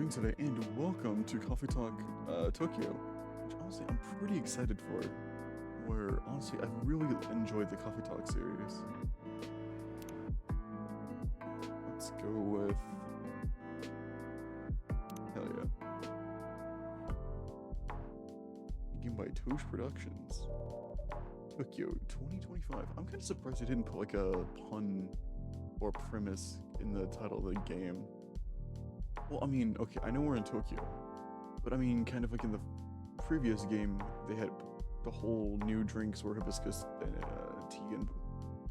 doing today, and welcome to Coffee Talk Tokyo, which honestly I'm pretty excited for. Where honestly I've really enjoyed the Coffee Talk series. Let's go with hell yeah. Game by Tosh Productions. Tokyo 2025. I'm kind of surprised they didn't put like a pun or premise in the title of the game. Well, I mean, okay, I know we're in Tokyo, but I mean, kind of like in the previous game, they had the whole new drinks were hibiscus tea and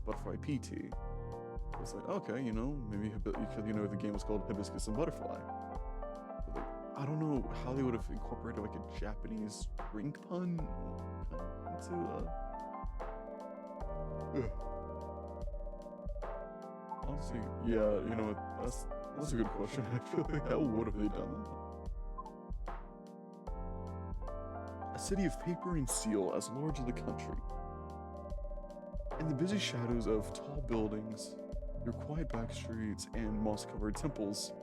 butterfly pea tea. So it's like, okay, you know, maybe because you know the game was called Hibiscus and Butterfly. But like, I don't know how they would have incorporated like a Japanese drink pun into honestly, yeah, you know what, that's a good question. Actually, how would have they done that? A city of paper and steel as large as the country. In the busy shadows of tall buildings, their quiet back streets, and moss-covered temples,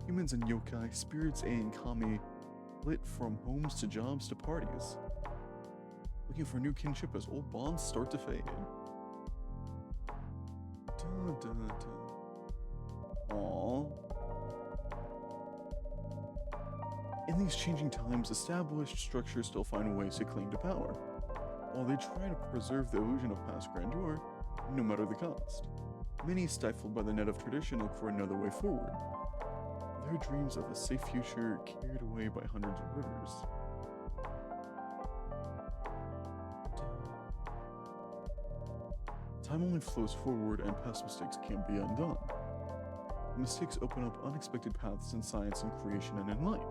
humans and yokai, spirits and kami flit from homes to jobs to parties, looking for new kinship as old bonds start to fade. Dun, dun, dun. Aww. In these changing times, established structures still find ways to cling to power, while they try to preserve the illusion of past grandeur, no matter the cost. Many, stifled by the net of tradition, look for another way forward. Their dreams of a safe future carried away by hundreds of rivers. Time only flows forward, and past mistakes can't be undone. Mistakes open up unexpected paths in science and creation and in life.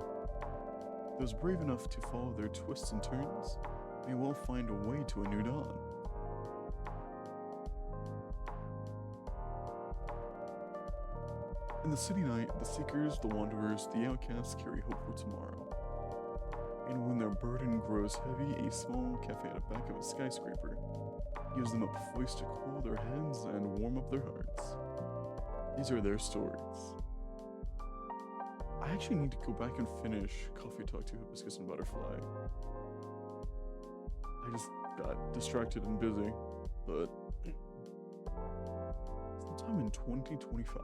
Those brave enough to follow their twists and turns may well find a way to a new dawn. In the city night, the seekers, the wanderers, the outcasts carry hope for tomorrow. And when their burden grows heavy, a small cafe at the back of a skyscraper gives them a place to cool their heads and warm up their hearts. These are their stories. I actually need to go back and finish Coffee Talk 2 Hibiscus and Butterfly. I just got distracted and busy, but sometime in 2025.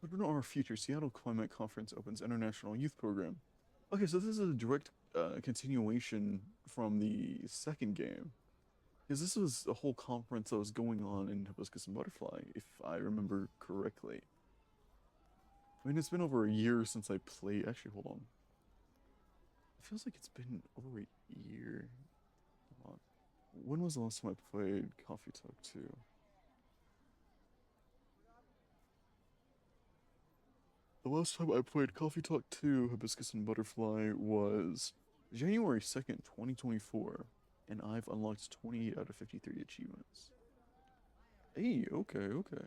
Children Are Our Future, Seattle Climate Conference opens International Youth Program. Okay, so this is a direct continuation from the second game. Because this was a whole conference that was going on in Hibiscus and Butterfly, if I remember correctly. I mean, it's been over a year since I played. Actually, hold on. It feels like it's been over a year. Hold on. When was the last time I played Coffee Talk 2? The last time I played Coffee Talk 2 Hibiscus and Butterfly was January 2nd, 2024, and I've unlocked 28 out of 53 achievements. Hey, okay, okay.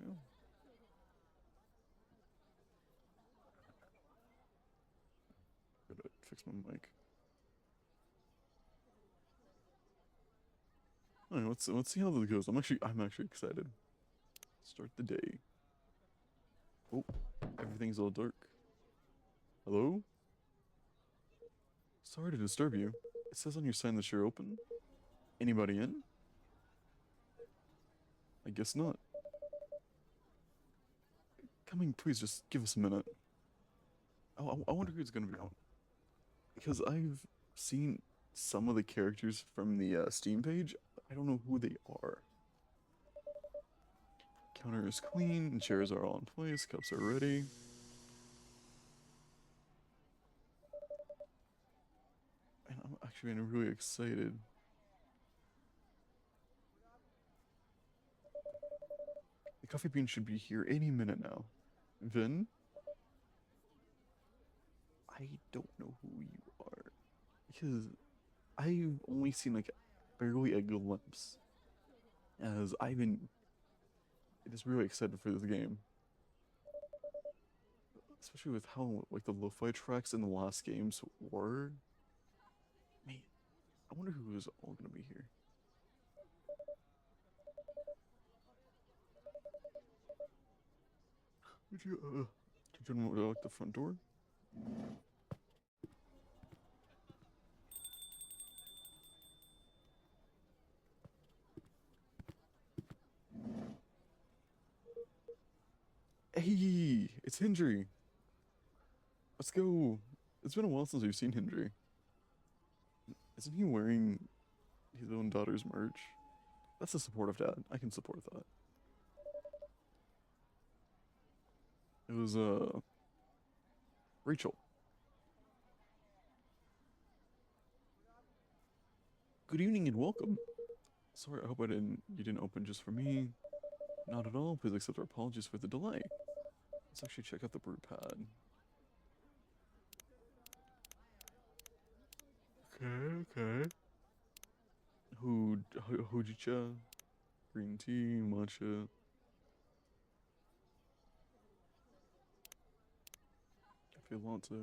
Gotta fix my mic. Alright, let's see how this goes. I'm actually excited. Start the day. Oh, everything's all dark. Hello? Sorry to disturb you. It says on your sign that you're open. Anybody in? I guess not. Coming, please just give us a minute. Oh, I wonder who's gonna be on. Because I've seen some of the characters from the Steam page. I don't know who they are. Counter is clean, chairs are all in place, cups are ready. And I'm actually really excited. The coffee bean should be here any minute now. Vin? I don't know who you are. Because I've only seen like barely a glimpse. As I've been just really excited for this game. Especially with how like the lo-fi tracks in the last games were. Man, I wonder who is all gonna be here. could you unlock the front door? Hey, it's Hendry. Let's go. It's been a while since we've seen Hendry. Isn't he wearing his own daughter's merch? That's a supportive dad. I can support that. It was, Rachel. Good evening and welcome. Sorry, I hope you didn't open just for me. Not at all. Please accept our apologies for the delay. Let's actually check out the brew pad. Okay. Hojicha, green tea, matcha. Cafe latte.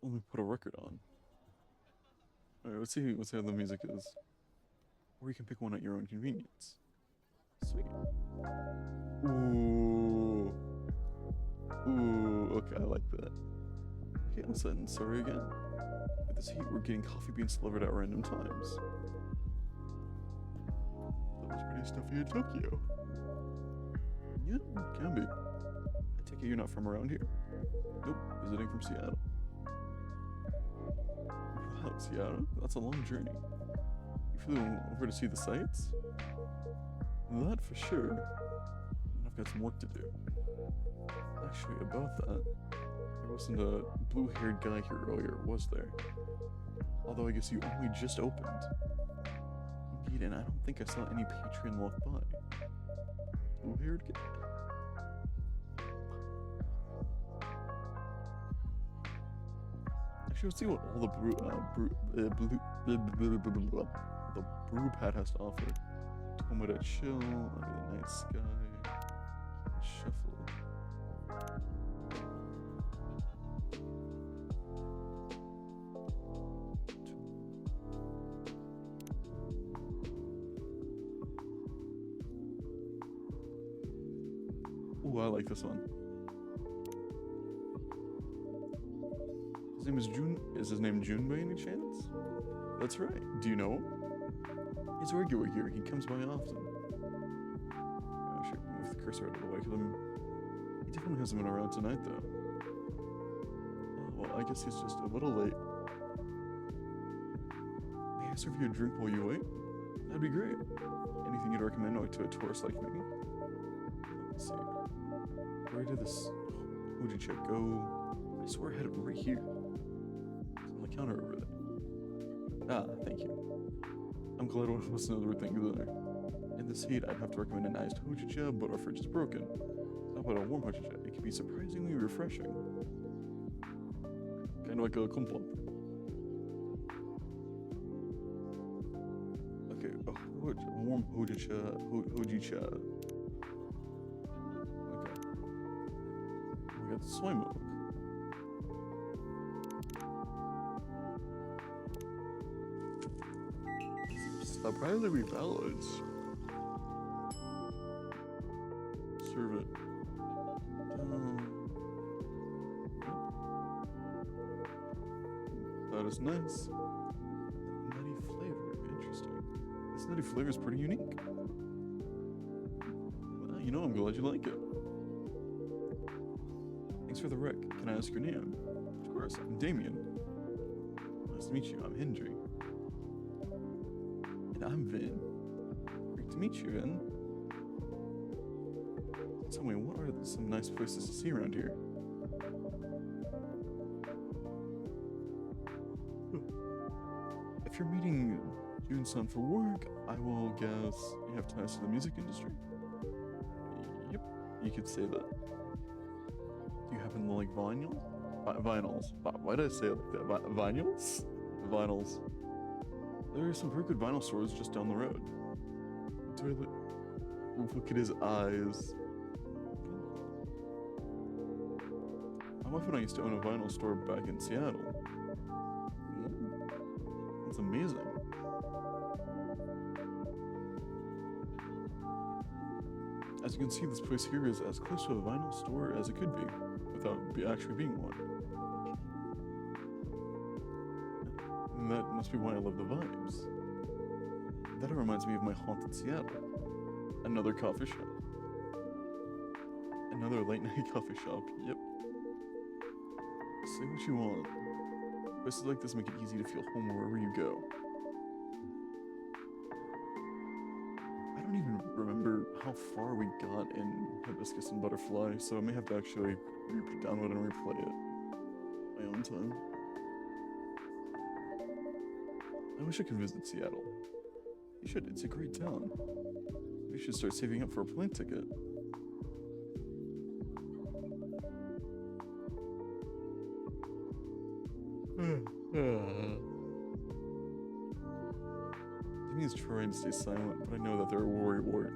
Let me put a record on. Alright, let's see how the music is. Or you can pick one at your own convenience. Sweet. Ooh. Ooh, okay, I like that. Okay, all of a sudden, sorry again. With this heat, we're getting coffee beans delivered at random times. That was pretty stuffy in Tokyo. Yeah, can be. I take it you're not from around here? Nope, visiting from Seattle. Wow, Seattle? That's a long journey. You feeling over to see the sights? That for sure. I've got some work to do. Actually, about that, there wasn't a blue-haired guy here earlier, was there? Although I guess you only just opened. Indeed, and I don't think I saw any Patreon walk by. Blue-haired guy. Actually, let's see what all the brew pad has to offer. Tomada chill under the night sky. Shuffle. Ooh, I like this one. His name is Jun. Is his name Jun by any chance? That's right. Do you know him? He's a regular here. He comes by often. I should move the cursor out of the way. He definitely hasn't been around tonight, though. Well, I guess he's just a little late. May I serve you a drink while you wait? That'd be great. Anything you'd recommend to a tourist like me? Let's see. Where did this Hojicha go? I swear I had it right here. It's on the counter over there. Ah, thank you. I'm glad one of us knows we're thinking there. In this heat, I'd have to recommend an iced Hojicha, but our fridge is broken. How about a warm Hojicha? It can be surprisingly refreshing. Kind of like a kumquat. Okay, a warm Hojicha. Okay. We got the soy milk. Surprisingly balanced. Serve it. That is nice. Nutty flavor. Interesting. This nutty flavor is pretty unique. Well, you know, I'm glad you like it. Thanks for the rec. Can I ask your name? Of course, I'm Damien. Nice to meet you. I'm Hendry. And I'm Vin. Great to meet you, Vin. Tell me, what are some nice places to see around here? If you're meeting Jun-san for work, I will guess you have ties to the music industry. Yep, you could say that. Do you happen to like vinyl? Vinyls. Why did I say it like that? Vinyls? Vinyls. There are some very good vinyl stores just down the road. Look at his eyes. My wife and I used to own a vinyl store back in Seattle. That's amazing. As you can see, this place here is as close to a vinyl store as it could be, without actually being one. And that must be why I love the vibes. That reminds me of my haunted Seattle. Another coffee shop. Another late night coffee shop, yep. Say what you want. Places like this make it easy to feel home wherever you go. I don't even remember how far we got in Hibiscus and Butterfly, so I may have to actually download and replay it my own time. I wish I could visit Seattle. You should, it's a great town. We should start saving up for a plane ticket. Timmy's trying to stay silent, but I know that they're a worry.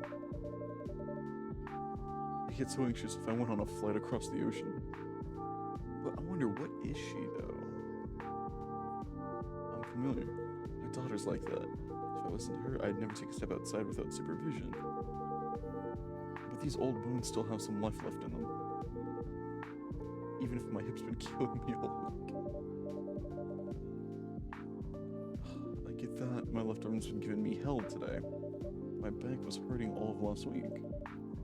I get so anxious if I went on a flight across the ocean. But I wonder, what is she, though? I'm familiar. My daughter's like that. If I listened to her, I'd never take a step outside without supervision. But these old bones still have some life left in them. Even if my hip's been killing me all week. I get that. My left arm's been giving me hell today. My back was hurting all of last week.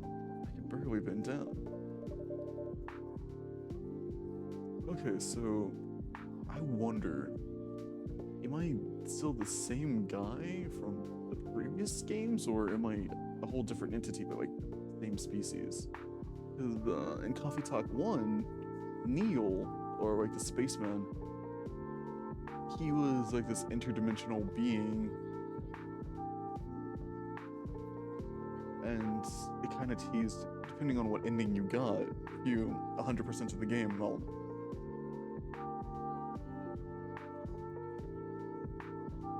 I can barely bend down. Okay, so I wonder, am I still the same guy from the previous games, or am I a whole different entity but like same species? Because in Coffee Talk 1, Neil, or like the spaceman, he was like this interdimensional being, and it kind of teased, depending on what ending you got, you 100% of the game, well,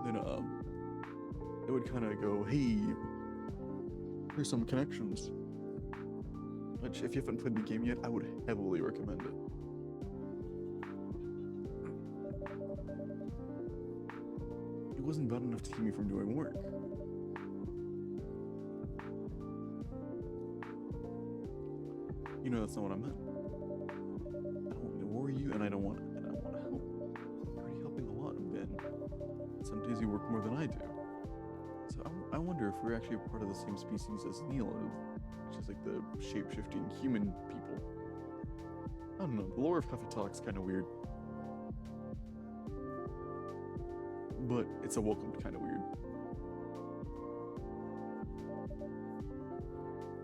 then it would kind of go, hey, here's some connections. Which, if you haven't played the game yet, I would heavily recommend it. It wasn't bad enough to keep me from doing work. You know, that's not what I meant. I don't want to worry you, and I want to help. You're already helping a lot, Ben. Some days you work more than I do. So I wonder if we're actually a part of the same species as Neil is, which is like the shape-shifting human people. I don't know, the lore of Coffee Talk's kind of weird. But it's a welcomed kind of weird.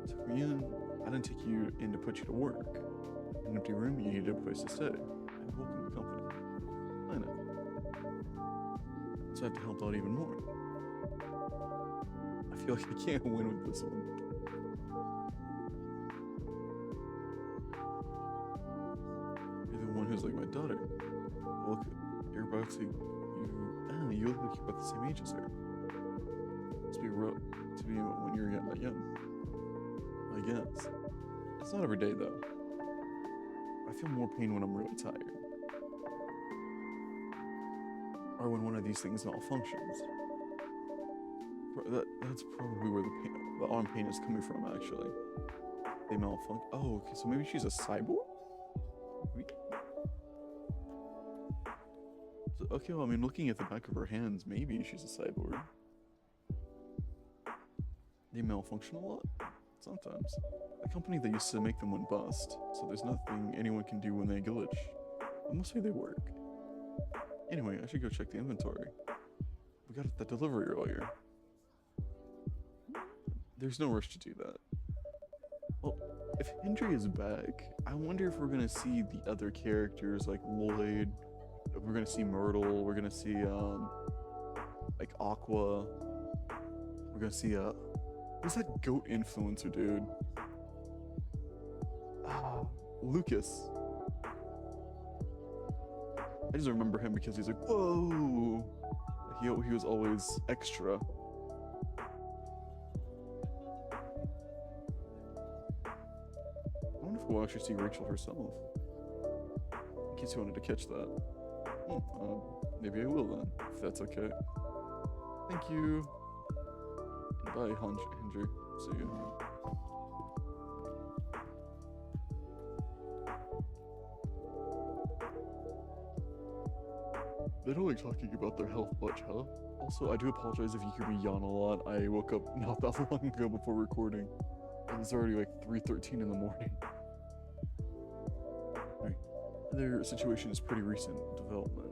Took me in, I didn't take you in to put you to work. An empty room, you needed a place to stay. And welcome the company. I know. So I have to help out even more. I feel like I can't win with this one. You're the one who's like my daughter. Look, you're about to... You look like you're about the same age as her. To be when you're young. I guess. It's not every day, though. I feel more pain when I'm really tired. Or when one of these things malfunctions. That's probably where the arm pain is coming from, actually. They malfunction. Oh, okay, so maybe she's a cyborg? So, okay, well, I mean, looking at the back of her hands, maybe she's a cyborg. They malfunction a lot? Sometimes. A company that used to make them went bust, so there's nothing anyone can do when they glitch. I must say they work. Anyway, I should go check the inventory. We got that delivery earlier. There's no rush to do that. Well, if Hendry is back, I wonder if we're gonna see the other characters like Lloyd. We're gonna see Myrtle. We're gonna see like Aqua. We're gonna see who's that goat influencer dude? Lucas. I just remember him because he's like, whoa. He was always extra. I wonder if we'll actually see Rachel herself. In case you wanted to catch that. Maybe I will then, if that's okay. Thank you. Bye, Hendry. See you. They don't like talking about their health much, huh? Also, I do apologize if you hear me yawn a lot. I woke up not that long ago before recording. And it's already like 3:13 in the morning. Right. Their situation is pretty recent development.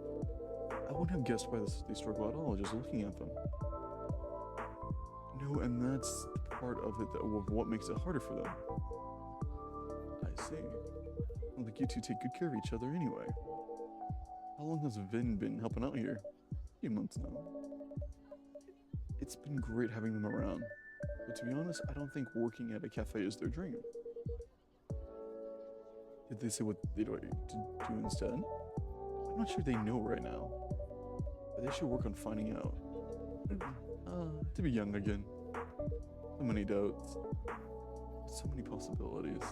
I wouldn't have guessed why they struggle at all, just looking at them. No, and that's the part of it that of what makes it harder for them. I see. Well, like you two take good care of each other anyway. How long has Vin been helping out here? A few months now. It's been great having them around, but to be honest, I don't think working at a cafe is their dream. Did they say what they'd like to do instead? I'm not sure they know right now, but they should work on finding out. To be young again. So many doubts. So many possibilities.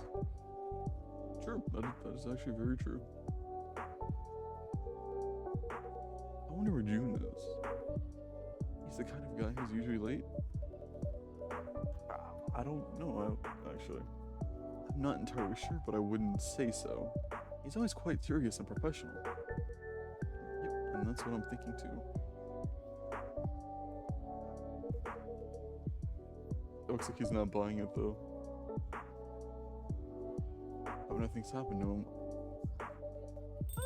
True, that is actually very true. I wonder where June is. He's the kind of guy who's usually late. I don't know, actually. I'm not entirely sure, but I wouldn't say so. He's always quite serious and professional. Yep, and that's what I'm thinking too. It looks like he's not buying it though. Hope nothing's happened to him.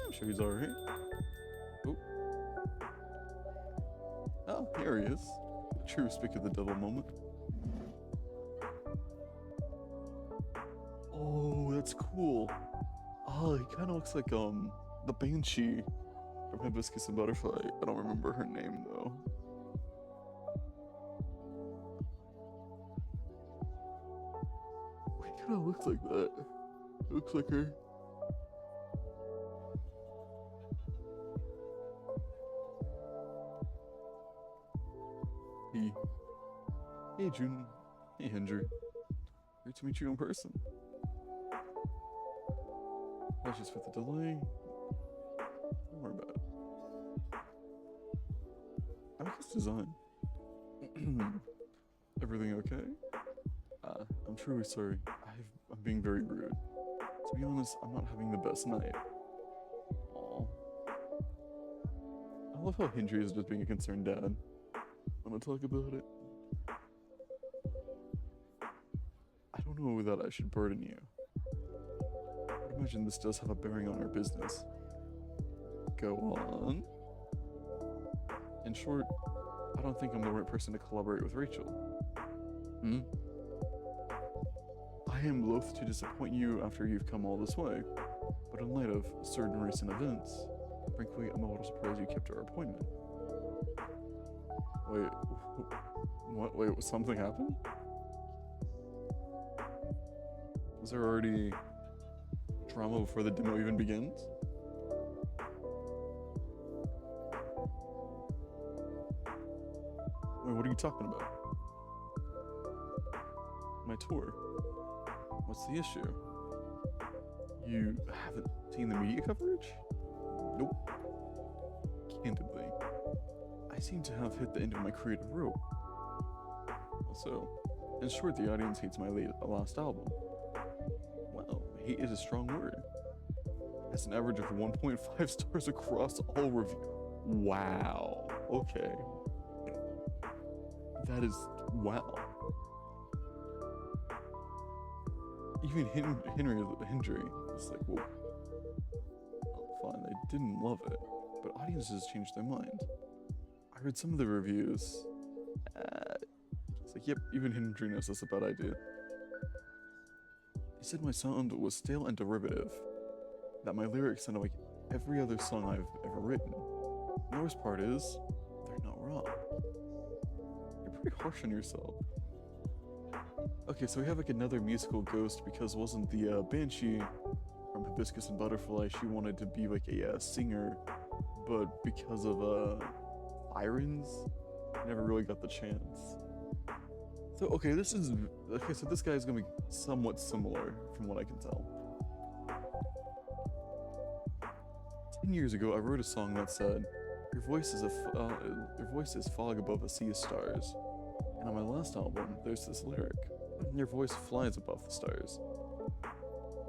I'm sure he's alright. Oh, here he is. The true speak of the devil moment. Oh, that's cool. Oh, he kind of looks like the Banshee from Hibiscus and Butterfly. I don't remember her name though. He kind of looks like that. Looks like her. Hey June. Hey Hendry. Great to meet you in person. Apologies for the delay. Don't worry about it. I like his design. Everything okay? I'm truly sorry. I'm being very rude. To be honest, I'm not having the best night. Aww. I love how Hendry is just being a concerned dad. Wanna talk about it? I don't know that I should burden you. I imagine this does have a bearing on our business. Go on. In short, I don't think I'm the right person to collaborate with Rachel. I am loath to disappoint you after you've come all this way, but in light of certain recent events, frankly, I'm a little surprised you kept our appointment. Wait, what? Wait, something happened? Was there already drama before the demo even begins? Wait, what are you talking about? My tour. What's the issue? You haven't seen the media coverage? Nope. Candidly, I seem to have hit the end of my creative rope. Also, in short, the audience hates my last album. Well, hate is a strong word. That's an average of 1.5 stars across all reviews. Wow. Okay. That is wow. Even Hendry is like, whoa. Oh, fine, they didn't love it, but audiences changed their mind. I read some of the reviews. It's like, yep, even Hendry knows that's a bad idea. He said my sound was stale and derivative, that my lyrics sounded like every other song I've ever written. The worst part is, they're not wrong. You're pretty harsh on yourself. Okay, so we have like another musical ghost because wasn't the Banshee from Hibiscus and Butterfly, she wanted to be like a singer, but because of sirens, never really got the chance. So okay, so this guy is gonna be somewhat similar from what I can tell. 10 years ago, I wrote a song that said, Your voice is fog above a sea of stars. And on my last album, there's this lyric. Your voice flies above the stars.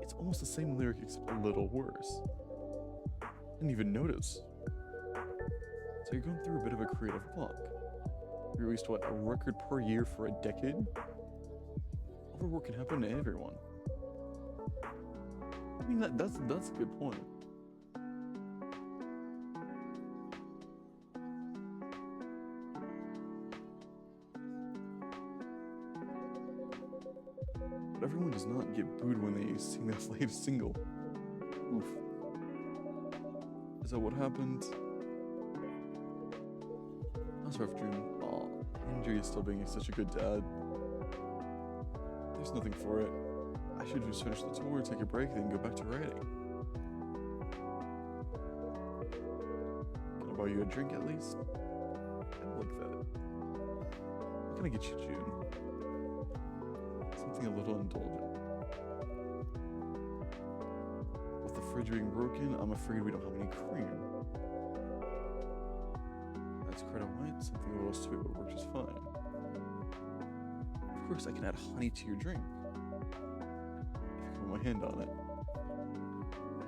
It's almost the same lyric except a little worse. Didn't even notice. So you're going through a bit of a creative block. You released what, a record per year for a decade? Overwork can happen to everyone. I mean that's a good point. But everyone does not get booed when they sing their latest single. Oof. Is that what happened? That's a rough dream. Aw, Hendry is still being such a good dad. There's nothing for it. I should just finish the tour, take a break, then go back to writing. Can I buy you a drink at least? I don't like that. What can I get you, June? Something a little indulgent. With the fridge being broken, I'm afraid we don't have any cream. That's quite a white, something a little sweet would work just fine. Of course, I can add honey to your drink. If I can put my hand on it.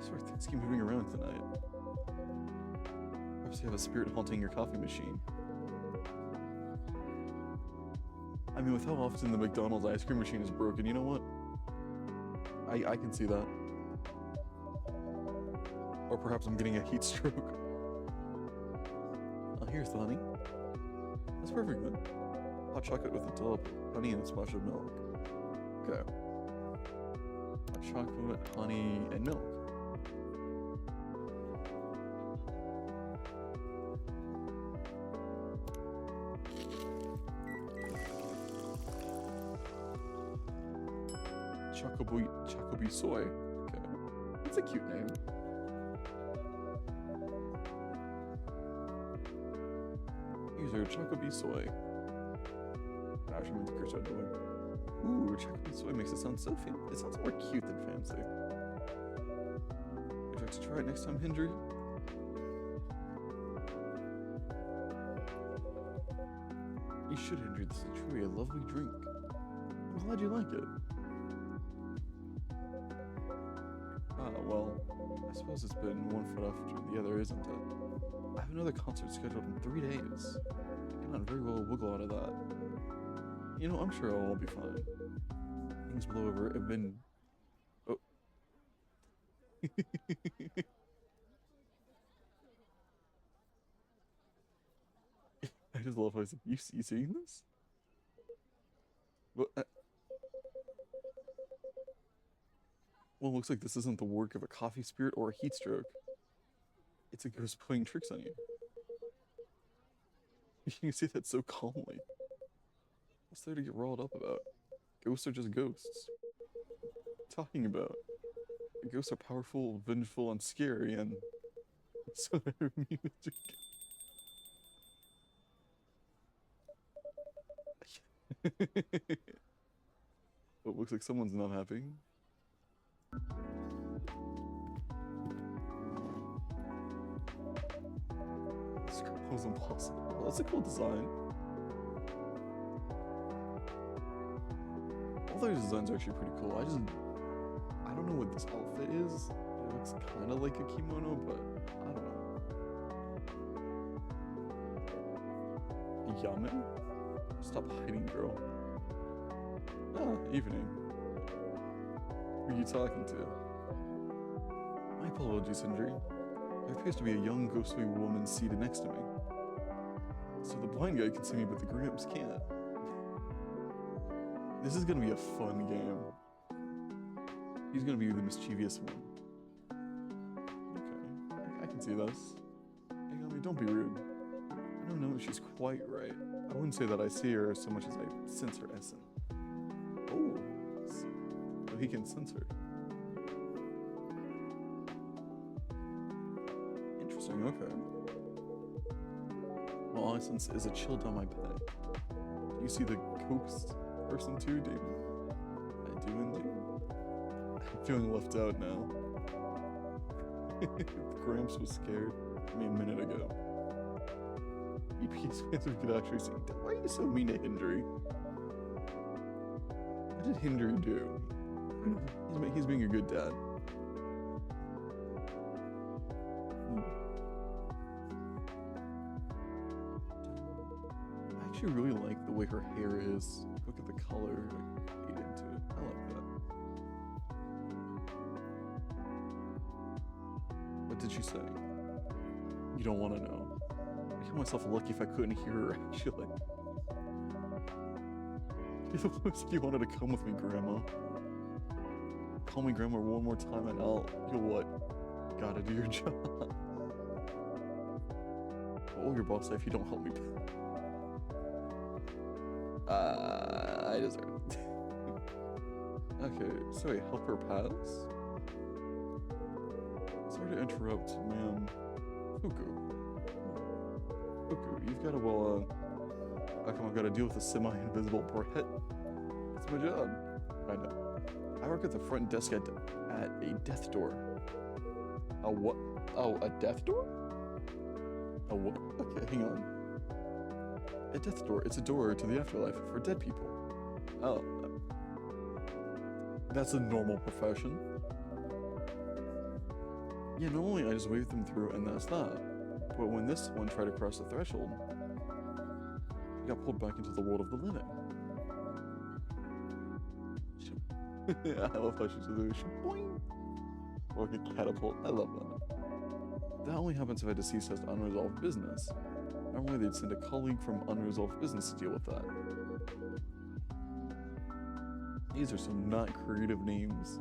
I swear things keep moving around tonight. Perhaps you have a spirit haunting your coffee machine. I mean, with how often the McDonald's ice cream machine is broken, you know what? I can see that. Or perhaps I'm getting a heat stroke. Oh, here's the honey. That's perfect then. Hot chocolate with a dollop of honey and a splash of milk. Okay. Hot chocolate, honey, and milk. Chocobo soy. Okay. That's a cute name. User Chocobo soy. I actually meant to curse out doing. Ooh, Chocobo soy makes it sound so fancy. It sounds more cute than fancy. Would you like to try it next time, Hendry? You should, Hendry. This is truly a lovely drink. I'm glad you like it. Well, I suppose it's been one foot after the other, isn't it? I have another concert scheduled in 3 days. I cannot very well wiggle out of that. You know, I'm sure I'll all be fine. Things blow over. I've been... Oh. I just love how I said, you seeing this? What? Well, it looks like this isn't the work of a coffee spirit or a heat stroke. It's a ghost playing tricks on you. You say that so calmly. What's there to get riled up about? Ghosts are just ghosts. Talking about. Ghosts are powerful, vengeful, and scary, and so they're music. Oh, it looks like someone's not happy. This was impossible. Well, that's a cool design. All those designs are actually pretty cool. I don't know what this outfit is. It looks kind of like a kimono, but I don't know. Yamen? Stop hiding, girl. Ah, evening. Who are you talking to? My apologies, Hendry. There appears to be a young, ghostly woman seated next to me. So the blind guy can see me, but the grown-ups can't. This is gonna be a fun game. He's gonna be the mischievous one. Okay, I can see this. Hey, don't be rude. I don't know if she's quite right. I wouldn't say that I see her so much as I sense her essence. Oh, so he can sense her. Interesting, okay. Well, all I sense is a chill down my back. Do you see the ghost person too, Damon? I do indeed. I'm feeling left out now. Gramps was scared of me a minute ago. TP space we could actually see. Why are you so mean to Hindry? What did Hindry do? He's being a good dad. I actually really like the way her hair is. Look at the color. I get into it. I like that. What did she say? You don't want to know. I count myself lucky if I couldn't hear her, actually. You wanted to come with me, Grandma. Call me Grandma one more time and you'll what? Gotta do your job. What will your boss say if you don't help me? I deserve it. Okay, so wait, help her pass? Sorry to interrupt, ma'am. Fuku, you've got to, how come I've got to deal with a semi-invisible Brett? It's my job. I know. I work at the front desk at a death door. A what? Oh, a death door? A what? Okay, hang on. A death door. It's a door to the afterlife for dead people. Oh. That's a normal profession. Yeah, normally I just wave them through and that's that. But when this one tried to cross the threshold, he got pulled back into the world of the living. I love how she's doing boing, or like a catapult. I love that. That only happens if a deceased has unresolved business. Normally they'd send a colleague from unresolved business to deal with that. These are some not creative names.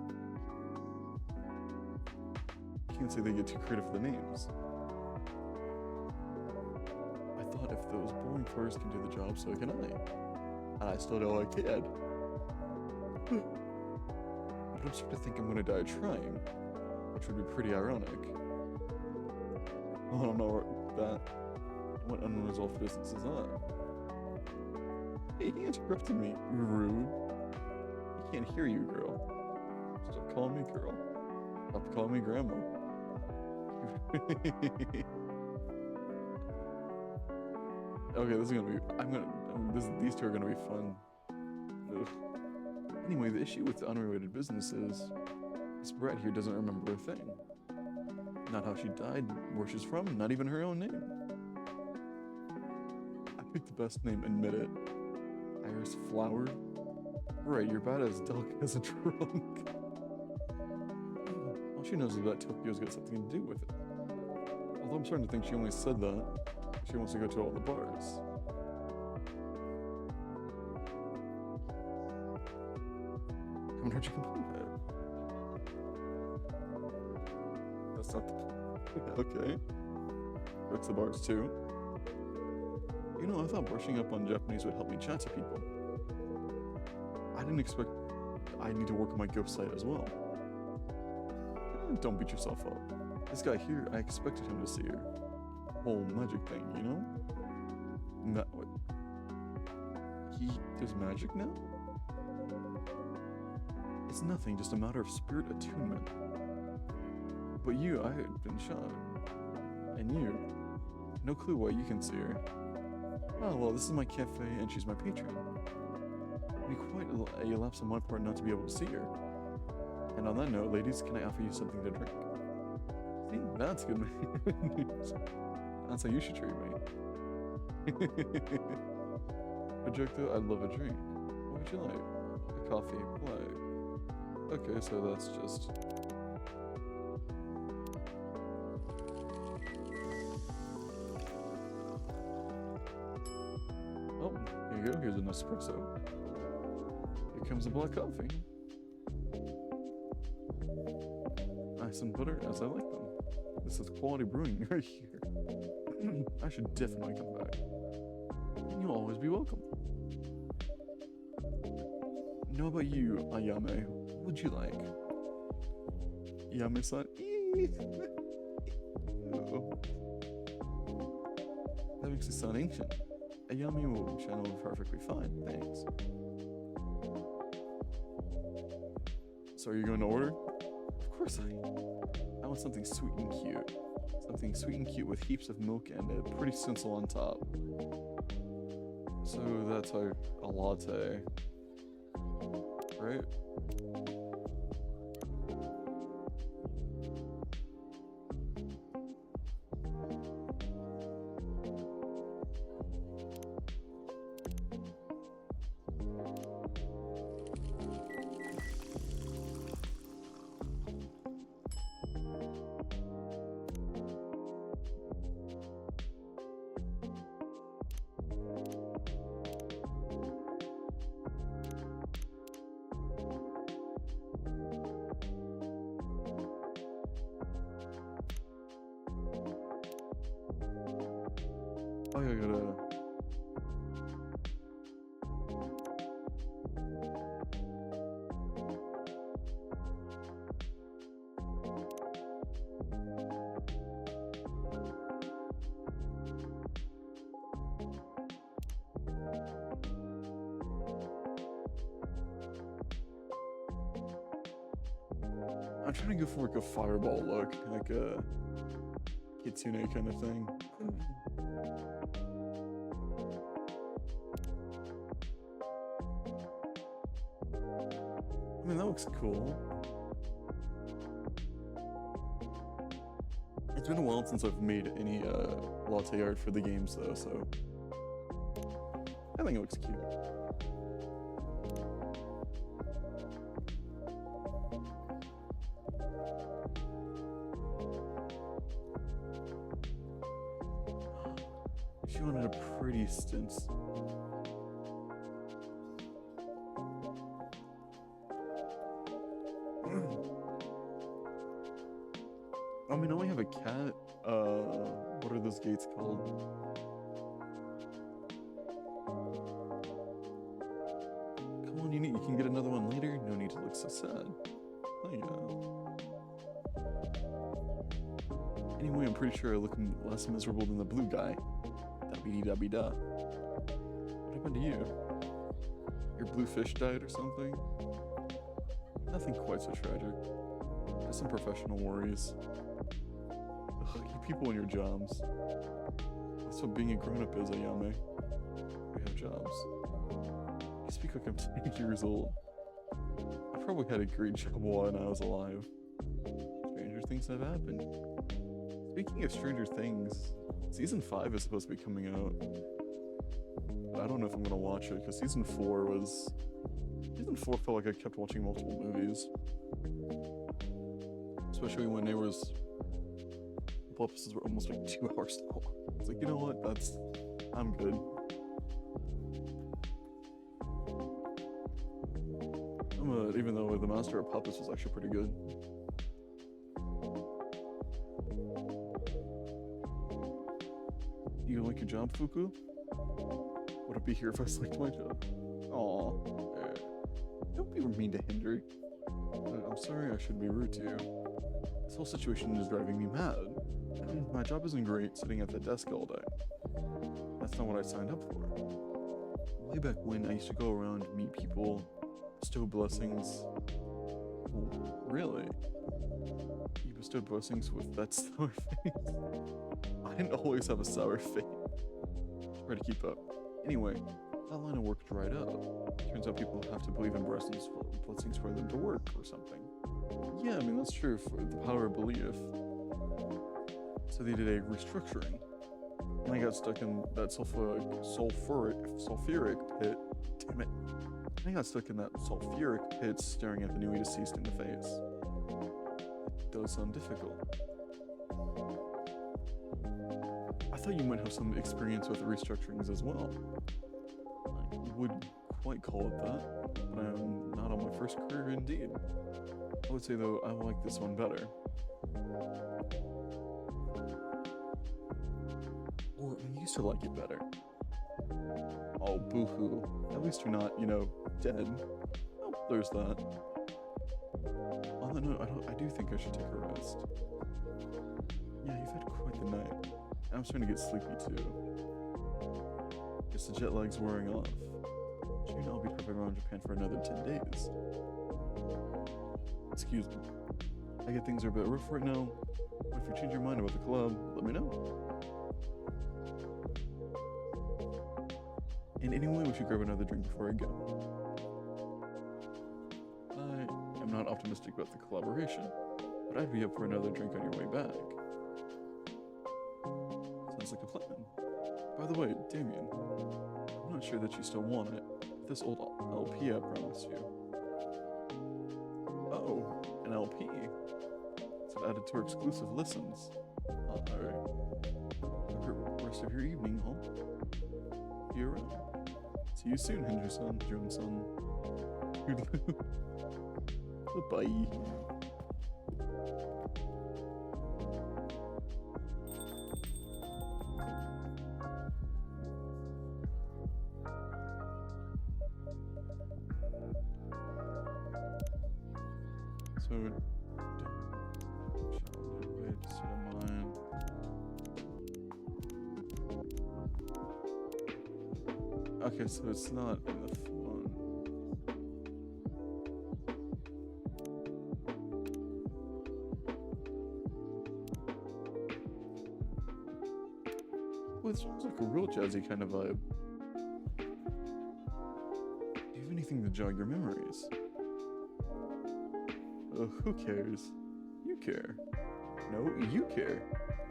You can't say they get too creative for the names. I thought if those boring players can do the job, so can I. And I still know I can. But I'm starting to think I'm gonna die trying, which would be pretty ironic. I don't know that. What unresolved business is that? Hey, he interrupted me. Rude. I can't hear you, girl. Stop calling me girl. Stop calling me grandma. Okay, this is gonna be. These two are gonna be fun. Ugh. Anyway, the issue with the unrelated business is this Brett here doesn't remember a thing. Not how she died, where she's from, not even her own name. I picked the best name, admit it. Iris Flower. Right, you're about as delicate as a trunk. All she knows is that Tokyo's got something to do with it. Although I'm starting to think she only said that she wants to go to all the bars. Haven't heard you complain about it. That's not the... Okay. Go to the bars too. You know, I thought brushing up on Japanese would help me chat to people. I didn't expect I need to work on my ghost site as well. Don't beat yourself up. This guy here, I expected him to see her. Whole magic thing, you know? What? He does magic now? It's nothing, just a matter of spirit attunement. But you, I had been shot. And you, no clue why you can see her. Oh, well, this is my cafe and she's my patron. It'd be quite a lapse on my part not to be able to see her. And on that note, ladies, can I offer you something to drink? See, that's good news. That's how you should treat me. A joke though, I'd love a drink. What would you like? A coffee? Why? Okay, so that's just... Oh, here you go, here's an espresso. Here comes a black coffee. Ice and butter as I like them. This is quality brewing right here. I should definitely come back. You'll always be welcome. Know about you, Ayame? What would you like? Ayame-san? That makes it sound ancient. Ayame will channel perfectly fine, thanks. So are you going to order? Of course I want something sweet and cute. Something sweet and cute with heaps of milk and a pretty stencil on top. So that's a latte, right? Oh yeah, I gotta. I'm trying to go for like a fireball look, like a kitsune kind of thing. I mean, that looks cool. It's been a while since I've made any latte art for the games though, so I think it looks cute. She wanted a pretty stance. I mean, I only have a cat. What are those gates called? Come on, you can get another one later. No need to look so sad. Oh yeah. Anyway, I'm pretty sure I look less miserable than the blue guy. Da-be-dee-da-be-da. What happened to you? Your blue fish died or something? Nothing quite so tragic. Just some professional worries. Ugh, you people and your jobs. That's what being a grown-up is, Ayame. We have jobs. You speak like I'm 10 years old. I probably had a great job while I was alive. Stranger things have happened. Speaking of Stranger Things, Season 5 is supposed to be coming out. But I don't know if I'm gonna watch it, because Season 4 felt like I kept watching multiple movies. Especially when the episodes were almost like 2 hours long. It's like, you know what, I'm good. Even though The Master of Puppets was actually pretty good. You like your job, Fuku? Would I be here if I liked my job? Aw. Don't be mean to Hendry. I'm sorry I shouldn't be rude to you. This whole situation is driving me mad. My job isn't great sitting at the desk all day. That's not what I signed up for. Way back when, I used to go around, meet people, bestow blessings. Oh, really? You bestowed blessings with that sour face? I didn't always have a sour face. Try to keep up. Anyway, that line of work dried up. Turns out people have to believe in blessings for them to work or something. Yeah, I mean, that's true for the power of belief. So they did a restructuring. And I got stuck in that sulfuric pit. Damn it. I got stuck in that sulfuric pit staring at the newly deceased in the face. It does sound difficult. I thought you might have some experience with restructurings as well. I would quite call it that, but I'm not on my first career indeed. I would say though, I like this one better. Or I used to like it better. Oh, boo-hoo. At least you're not, dead. Oh, there's that. On that note, I do think I should take a rest. Yeah, you've had quite the night. I'm starting to get sleepy too. Guess the jet lag's wearing off. Soon I'll be traveling around Japan for another 10 days. Excuse me. I get things are a bit rough right now. But if you change your mind about the club, let me know. And anyway, we should grab another drink before I go. I am not optimistic about the collaboration, but I'd be up for another drink on your way back. Sounds like a plan. By the way, Damien, I'm not sure that you still want it. This old LP I promised you. Oh, an LP. It's added to our exclusive listens. Alright. Have a great rest of your evening, huh? You're right. See you soon, Henderson, Johnson. Bye. So, okay, so it's not in the phone. Well, it sounds like a real jazzy kind of vibe. Do you have anything to jog your memories? Who cares? You care. No, you care.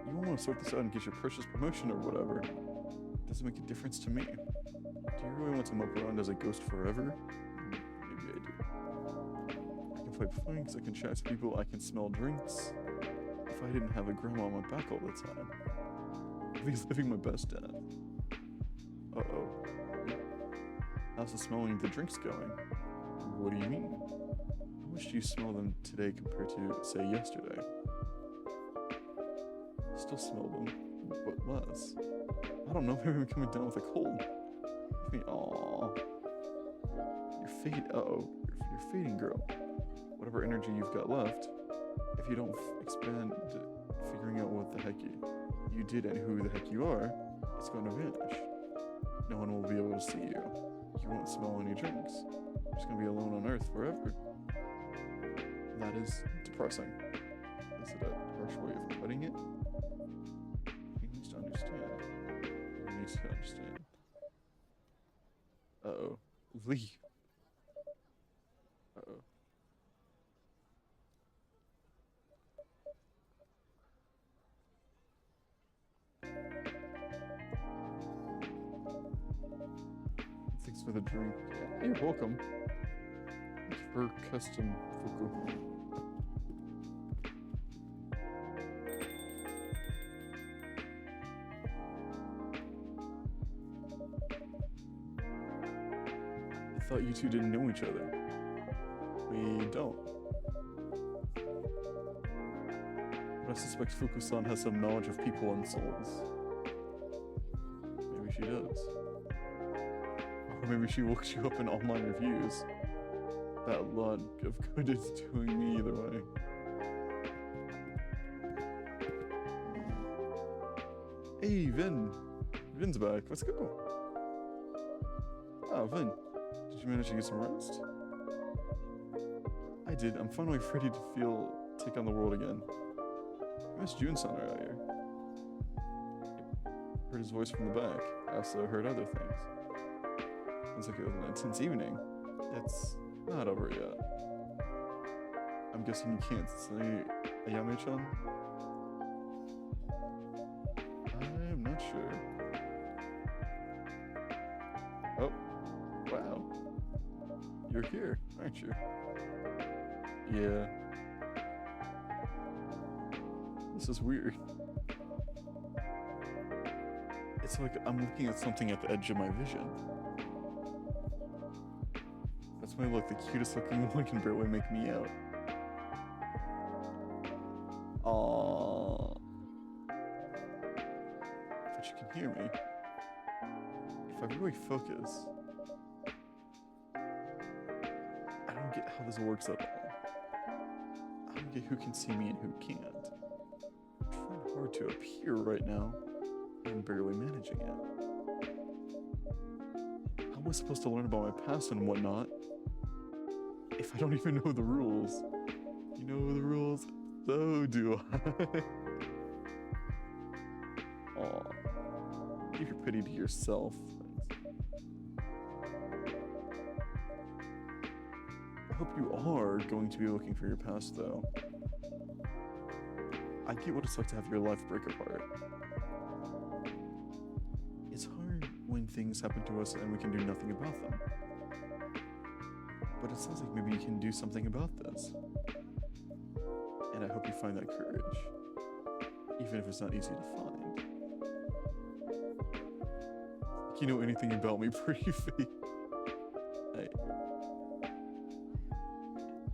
You want to sort this out and get your precious promotion or whatever. Doesn't make a difference to me. Do you really want to mope around as a ghost forever? Maybe I do. I can fight flanks, I can chat to people, I can smell drinks. If I didn't have a grandma on my back all the time, I'd be living my best death. Uh-oh. How's the smelling the drinks going? What do you mean? How much do you smell them today compared to, say, yesterday? Still smell them, but less. I don't know, maybe I'm coming down with a cold. Aww. You're fading. You're fading, girl. Whatever energy you've got left, if you don't expand figuring out what the heck you did and who the heck you are, it's going to vanish. No one will be able to see you. You won't smell any drinks. You're just going to be alone on Earth forever. That is depressing. Is it a harsh way of putting it? He needs to understand. He needs to understand. Uh-oh. Leave. Uh-oh. Thanks for the drink. Yeah, you're welcome. Thanks for custom Fuku. I thought you two didn't know each other. We don't. But I suspect Fuku-san has some knowledge of people and souls. Maybe she does. Or maybe she looks you up in online reviews. That lot of good is doing me either way. Hey, Vin. Vin's back. Let's go. Oh, Vin. Did you manage to get some rest? I did. I'm finally ready to take on the world again. I missed Jun-san earlier. Heard his voice from the back. I also heard other things. Sounds like it was an intense evening. It's not over yet. I'm guessing you can't say Ayame-chan? I'm not sure. Oh, wow. You're here, aren't you? Yeah. This is weird. It's like I'm looking at something at the edge of my vision. That's why like the cutest looking one can barely make me out. Aww. But you can hear me. If I really focus, I don't get how this works at all. I don't get who can see me and who can't. I'm trying hard to appear right now. I'm barely managing it. How am I supposed to learn about my past and whatnot if I don't even know the rules? You know the rules? So do I. Aw. Keep your pity to yourself. I hope you are going to be looking for your past, though. I get what it's like to have your life break apart. It's hard when things happen to us and we can do nothing about them. But it sounds like maybe you can do something about this. And I hope you find that courage, even if it's not easy to find. Like you know anything about me, pretty face.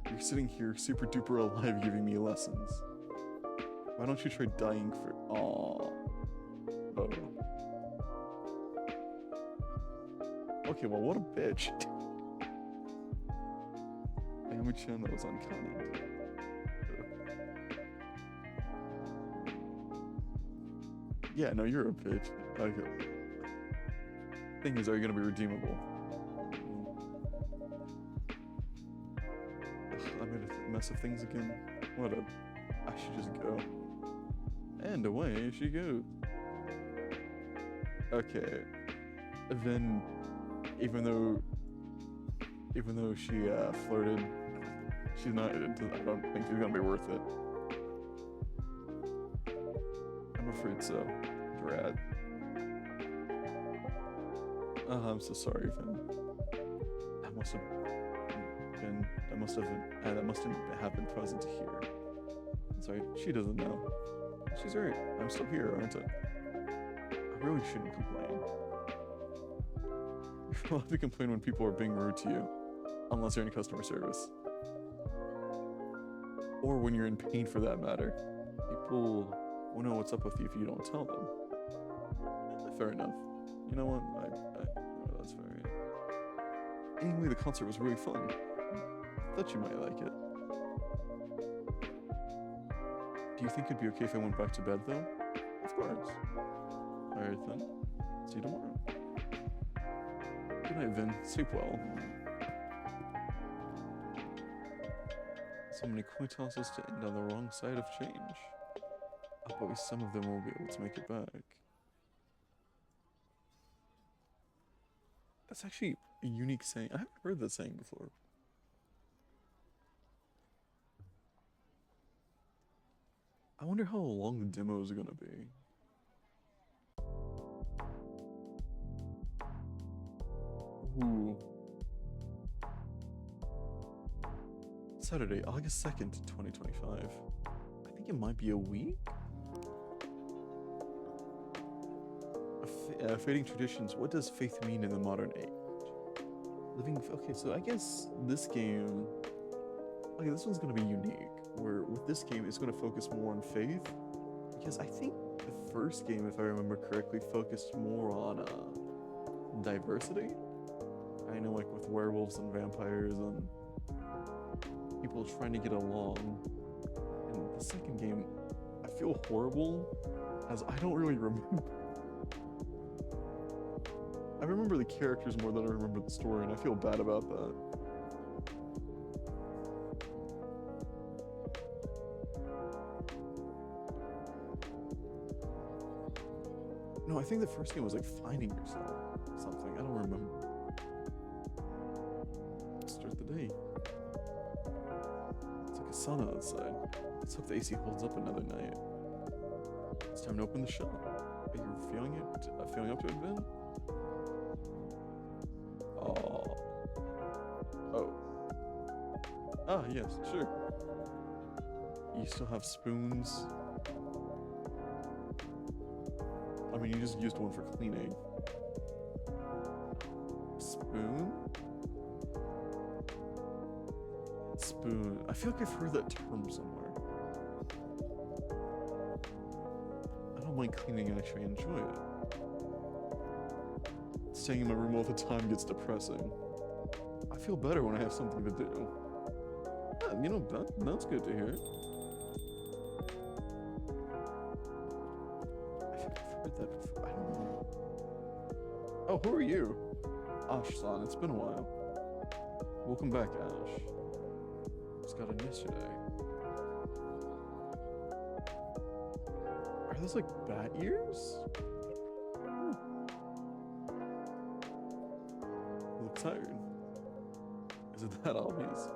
You're sitting here super duper alive giving me lessons. Why don't you try dying for— Aww. Oh. Okay, well, what a bitch. Ayami-chan, that was unkind. Yeah, no, you're a bitch. Okay. Thing is, are you gonna be redeemable? Ugh, I made a mess of things again. What a— I should just go. And away she goes. Okay. Then, even though she flirted, she's not— I don't think she's gonna be worth it. I'm afraid so. Drat. I'm so sorry, Finn. That must have been present to hear. Sorry, she doesn't know. She's right. I'm still here, aren't I? I really shouldn't complain. You're allowed to complain when people are being rude to you, unless you're in customer service. Or when you're in pain, for that matter. People will know what's up with you if you don't tell them. Fair enough. You know what? Oh, that's fair. Anyway, the concert was really fun. Thought you might like it. Do you think it'd be okay if I went back to bed, though? Of course. Alright then. See you tomorrow. Good night, Vin. Sleep well. So many coin tosses to end on the wrong side of change. But some of them will be able to make it back. That's actually a unique saying. I haven't heard that saying before. I wonder how long the demo is gonna be. Ooh. Saturday, August 2nd, 2025. I think it might be a week? Fading traditions. What does faith mean in the modern age? Okay, so I guess this game... Okay, this one's gonna be unique. Where with this game, it's gonna focus more on faith. Because I think the first game, if I remember correctly, focused more on diversity. I know, like with werewolves and vampires and people trying to get along. And the second game, I feel horrible, as I don't really remember. I remember the characters more than I remember the story, and I feel bad about that. No, I think the first game was like finding yourself. Something, I don't remember. Let's start the day. It's like a sauna outside. Let's hope the AC holds up another night. It's time to open the shop. Are you feeling it? Feeling up to it, Ben? Oh. Ah, yes, sure. You still have spoons? I mean, you just used one for cleaning. Spoon? Spoon. I feel like I've heard that term somewhere. I don't mind cleaning, I actually enjoy it. Staying in my room all the time gets depressing. I feel better when I have something to do. Yeah, you know, that's good to hear. I think I've heard that before. I don't know. Oh, who are you? Ash-san, it's been a while. Welcome back, Ash. Just got in yesterday. those like bat ears? Hmm. You look tired. Is it that obvious?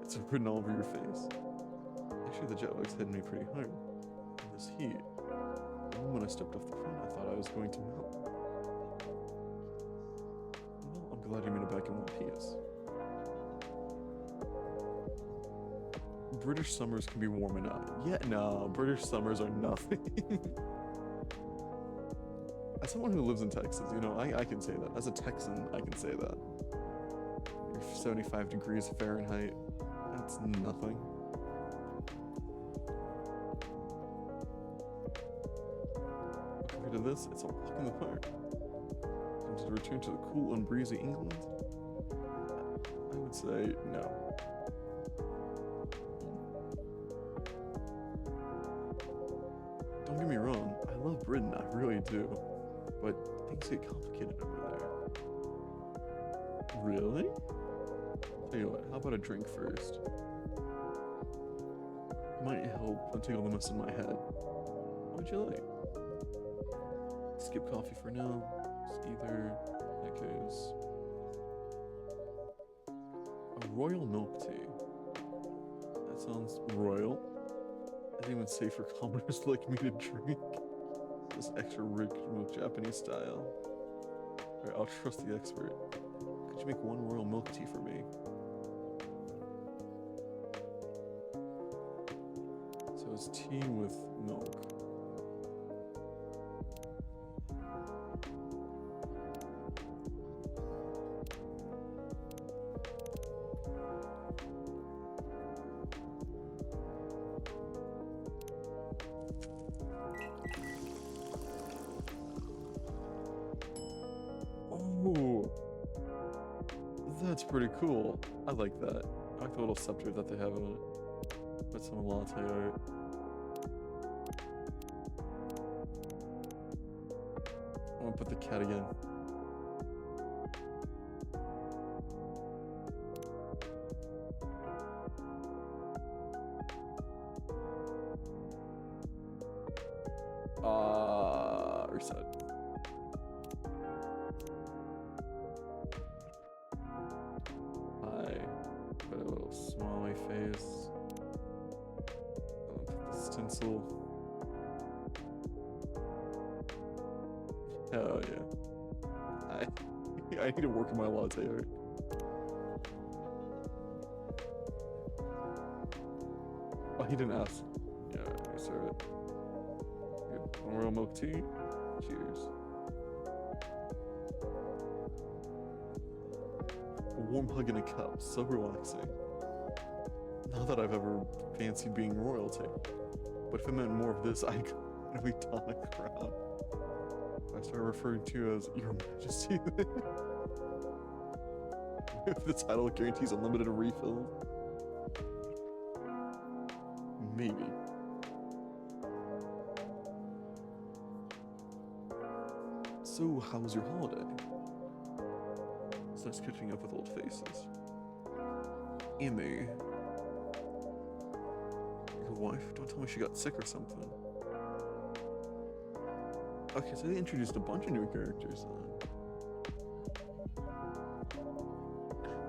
It's written all over your face. Actually, the jet lag's hitting me pretty hard. In this heat. Even when I stepped off the plane, I thought I was going to melt. Well, I'm glad you made it back in one piece. British summers can be warm enough. Yeah, no, British summers are nothing. As someone who lives in Texas, you know, I can say that. As a Texan, I can say that. You're 75 degrees Fahrenheit. That's nothing. But compared to this, it's a walk in the park. And to return to the cool and breezy England, I would say no. Don't get me wrong, I love Britain, I really do. But things get complicated over there. Really? Tell you what, how about a drink first? Might help untangle the mess in my head. What would you like? Skip coffee for now. It's either, in that case, a royal milk tea. That sounds royal. I didn't even say for commoners like me to drink. This extra rich milk Japanese style. Alright, I'll trust the expert. Could you make one royal milk tea for me? So it's tea with milk. Ooh, that's pretty cool. I like that. I like the little scepter that they have in it. With some latte art. I'm gonna put the cat again. Reset. Hi. Put a little smiley face. I'll put the stencil. Hell yeah. I need to work on my latte art. Oh, he didn't ask. Yeah, I serve it. Good. One royal milk tea. Cheers. A warm hug in a cup, so relaxing. Not that I've ever fancied being royalty, but if it meant more of this, I'd be don a crown. If I start referring to you as Your Majesty, if the title guarantees unlimited refill, maybe. So, how was your holiday? It's nice catching up with old faces. Amy. Your wife? Don't tell me she got sick or something. Okay, so they introduced a bunch of new characters then.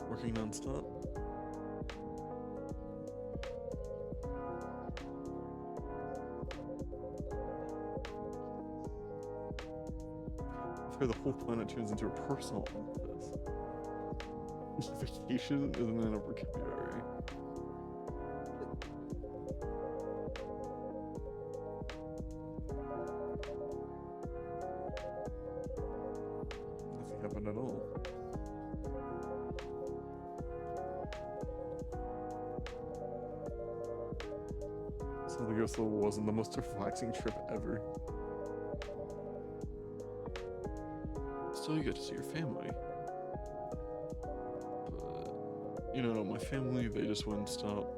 Working non-stop? The whole planet turns into a personal office. Vacation isn't in a vocabulary. Nothing happened at all. Something else wasn't the most relaxing trip ever. Still, you get to see your family. But, you know, my family, they just wouldn't stop.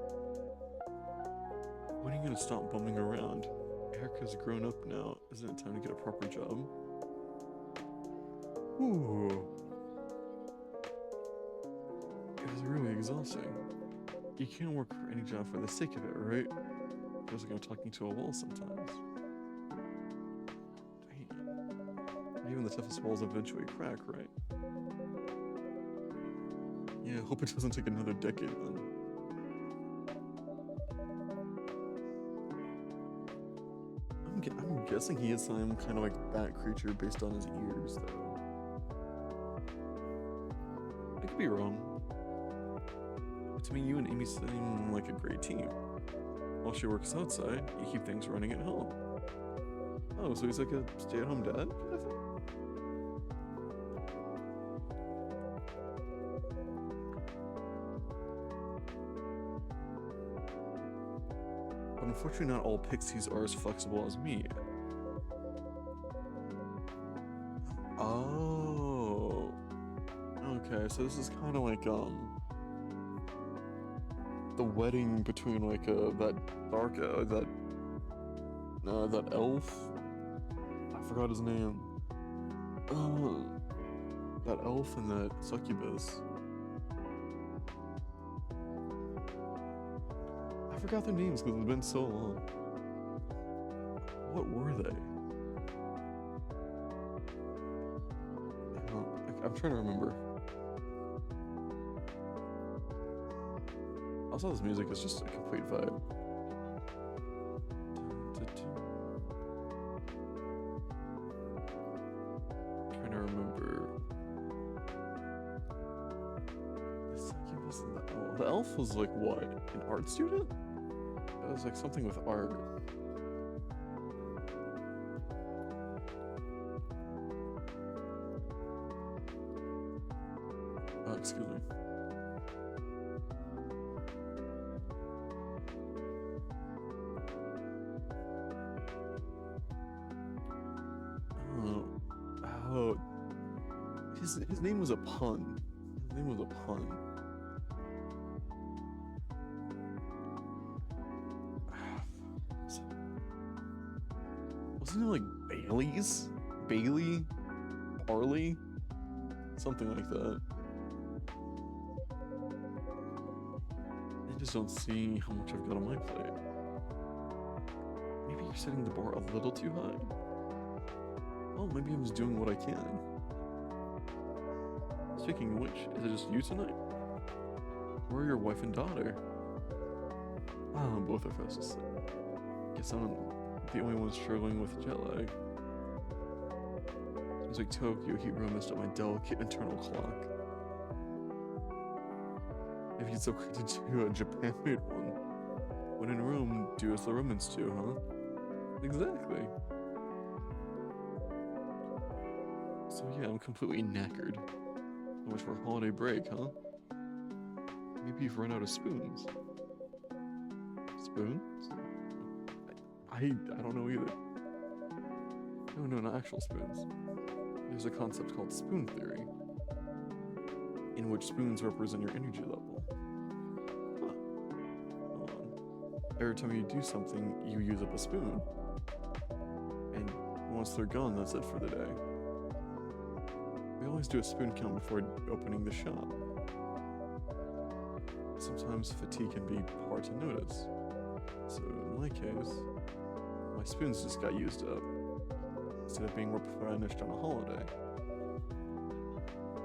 When are you gonna stop bumming around? Erica's grown up now. Isn't it time to get a proper job? Ooh. It was really exhausting. You can't work for any job for the sake of it, right? Feels like I'm talking to a wall sometimes. Even the toughest walls eventually crack, right? Yeah, hope it doesn't take another decade then. I'm guessing he is some kind of like bat creature based on his ears, though. I could be wrong. But to me, you and Amy seem like a great team. While she works outside, you keep things running at home. Oh, so he's like a stay-at-home dad kind of thing? But unfortunately, not all pixies are as flexible as me. Oh. Okay, so this is kind of like, the wedding between, like, that elf? I forgot his name. That elf and that succubus. I forgot their names because it's been so long. What were they? I'm trying to remember. Also, this music is just a complete vibe. Trying to remember. The succubus and the elf. The elf was like what? An art student? It was like something with art. Oh, excuse me. Oh, his name was a pun. His name was a pun. Wasn't it like Bailey's? Bailey? Barley? Something like that. I just don't see how much I've got on my plate. Maybe you're setting the bar a little too high. Well, maybe I'm just doing what I can. Speaking of which, is it just you tonight? Where are your wife and daughter? Ah, both are fast asleep. Guess I'm the only one struggling with jet lag. Seems like Tokyo Hero messed up my delicate internal clock. If you'd so quick to do a Japan-made one. When in Rome, do as the Romans do, huh? Exactly. So yeah, I'm completely knackered. So much for holiday break, huh? Maybe you've run out of spoons. Spoons? I don't know either. No, not actual spoons. There's a concept called spoon theory, in which spoons represent your energy level. Huh. Hold on. Every time you do something, you use up a spoon. And once they're gone, that's it for the day. We always do a spoon count before opening the shop. Sometimes fatigue can be hard to notice. So in my case, my spoons just got used up, instead of being replenished on a holiday.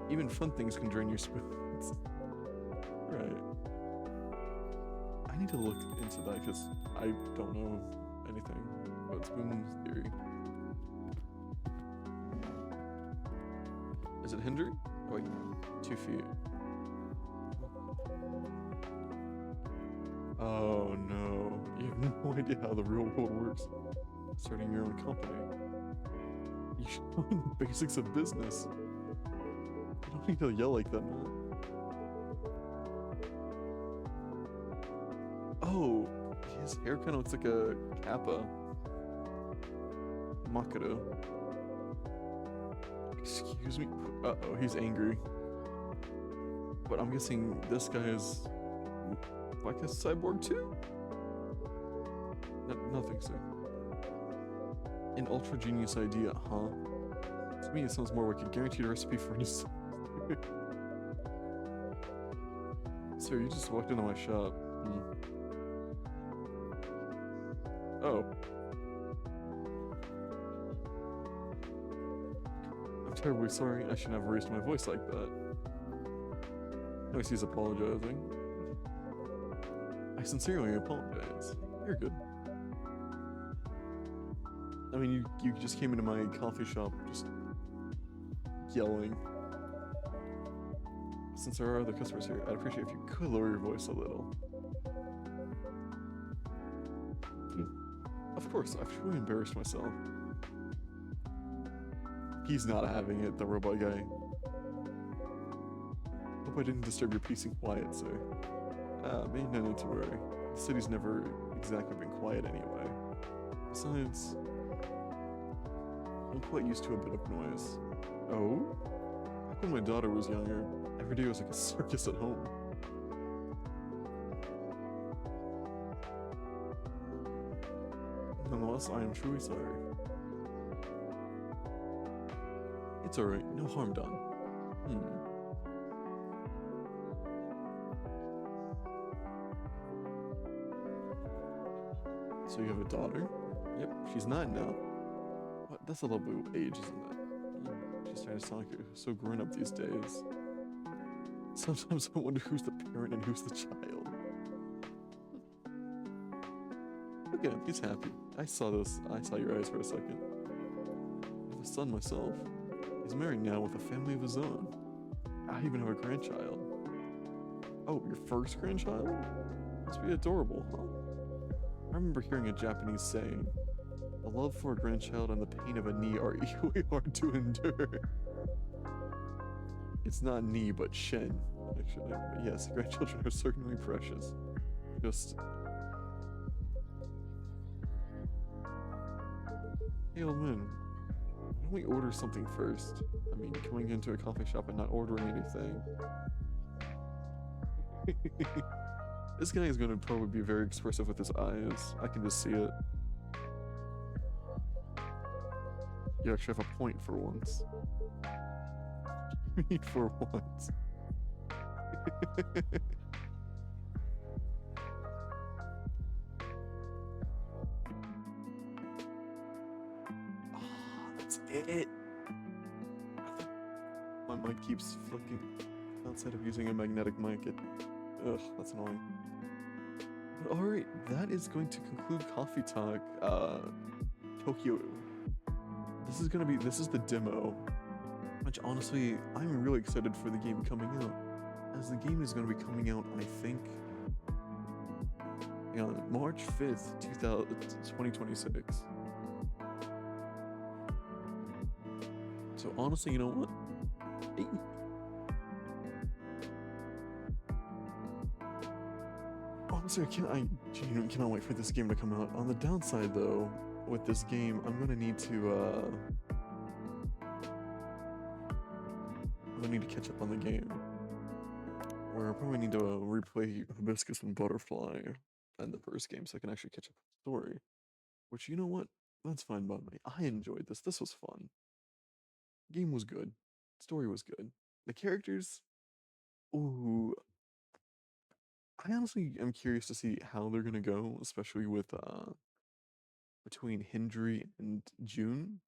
Even fun things can drain your spoons. Right. I need to look into that because I don't know anything about spoon theory. Is it hindering? Oh wait, 2 feet. Oh no, you have no idea how the real world works. Starting your own company. You should know the basics of business. You don't need to yell like that, man. Oh, his hair kind of looks like a kappa. Makoto. Excuse me? Uh-oh, he's angry. But I'm guessing this guy is like a cyborg too? Nothing, sir. An ultra genius idea, huh? To me, it sounds more like a guaranteed recipe for a Sir, you just walked into my shop. Oh. terribly sorry. I shouldn't have raised my voice like that. No, he's apologizing. I sincerely apologize. You're good. I mean, you just came into my coffee shop just yelling. Since there are other customers here, I'd appreciate if you could lower your voice a little. Of course, I've truly embarrassed myself. He's not having it, the robot guy. Hope I didn't disturb your peace and quiet, sir. Man, no need to worry. The city's never exactly been quiet anyway. Besides, I'm quite used to a bit of noise. Oh? Back when my daughter was younger, every day was like a circus at home. Nonetheless, I am truly sorry. It's alright, no harm done. So you have a daughter? Yep, she's 9 now. What? That's a lovely age, isn't it? She's starting to sound like so grown up these days. Sometimes I wonder who's the parent and who's the child. Look at him, he's happy. I saw this. I saw your eyes for a second. I have a son myself. He's married now with a family of his own. I even have a grandchild. Oh, your first grandchild? Must be adorable, huh? I remember hearing a Japanese saying, the love for a grandchild and the pain of a knee are equally hard to endure. It's not knee, but shin, actually. But yes, grandchildren are certainly precious. Just... Hey, old man, why don't we order something first? I mean, coming into a coffee shop and not ordering anything. This guy is going to probably be very expressive with his eyes. I can just see it. You actually have a point for once. You mean for once? That's it. My mic keeps flicking. Outside of using a magnetic mic, ugh, that's annoying. But alright, that is going to conclude Coffee Talk, Tokyo. This is the demo, which honestly, I'm really excited for the game coming out, as the game is going to be coming out, I think, on March 5th, 2026. So honestly, you know what? Hey. Honestly, I cannot wait for this game to come out. On the downside, though, with this game, I'm gonna need to catch up on the game. Where I probably need to replay Hibiscus and Butterfly and the first game so I can actually catch up with the story. Which, you know what? That's fine by me. I enjoyed this. This was fun. Game was good. Story was good. The characters, ooh, I honestly am curious to see how they're gonna go, especially with between Hindri and June.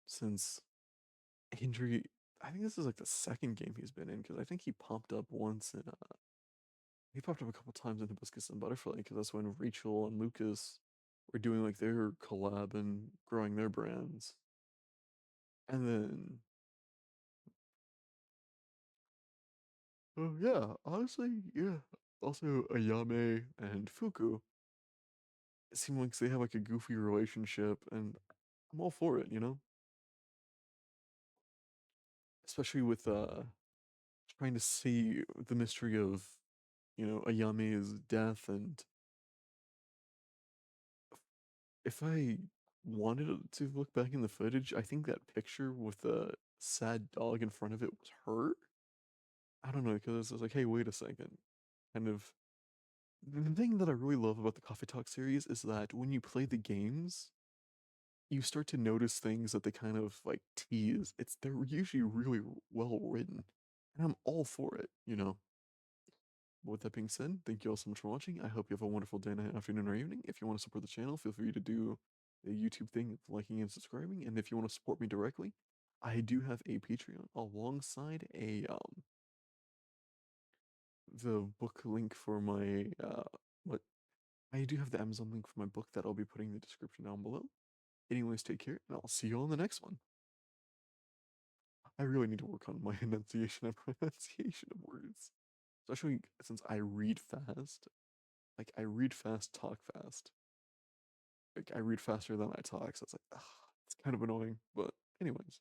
Since Hindri, I think this is like the second game he's been in, because I think he popped up once in he popped up a couple times in Hibiscus and Butterfly, because that's when Rachel and Lucas were doing like their collab and growing their brands. And then oh yeah, honestly, yeah. Also Ayame and Fuku. It seems like they have like a goofy relationship, and I'm all for it, you know? Especially with trying to see the mystery of, Ayame's death. And if I wanted to look back in the footage, I think that picture with the sad dog in front of it was her. I don't know, because it's like, hey, wait a second. Kind of the thing that I really love about the Coffee Talk series is that when you play the games, you start to notice things that they kind of like tease. They're usually really well written, and I'm all for it, you know. But with that being said, thank you all so much for watching. I hope you have a wonderful day, night, afternoon, or evening. If you want to support the channel, feel free to do the YouTube thing of liking and subscribing. And if you want to support me directly, I do have a Patreon alongside a the book link for my what I do have the Amazon link for my book that I'll be putting in the description down below. Anyways, take care, and I'll see you on the next one. I really need to work on my enunciation and pronunciation of words, especially since I read fast. Like I read fast, talk fast. Like I read faster than I talk, so it's like, ugh, it's kind of annoying. But anyways.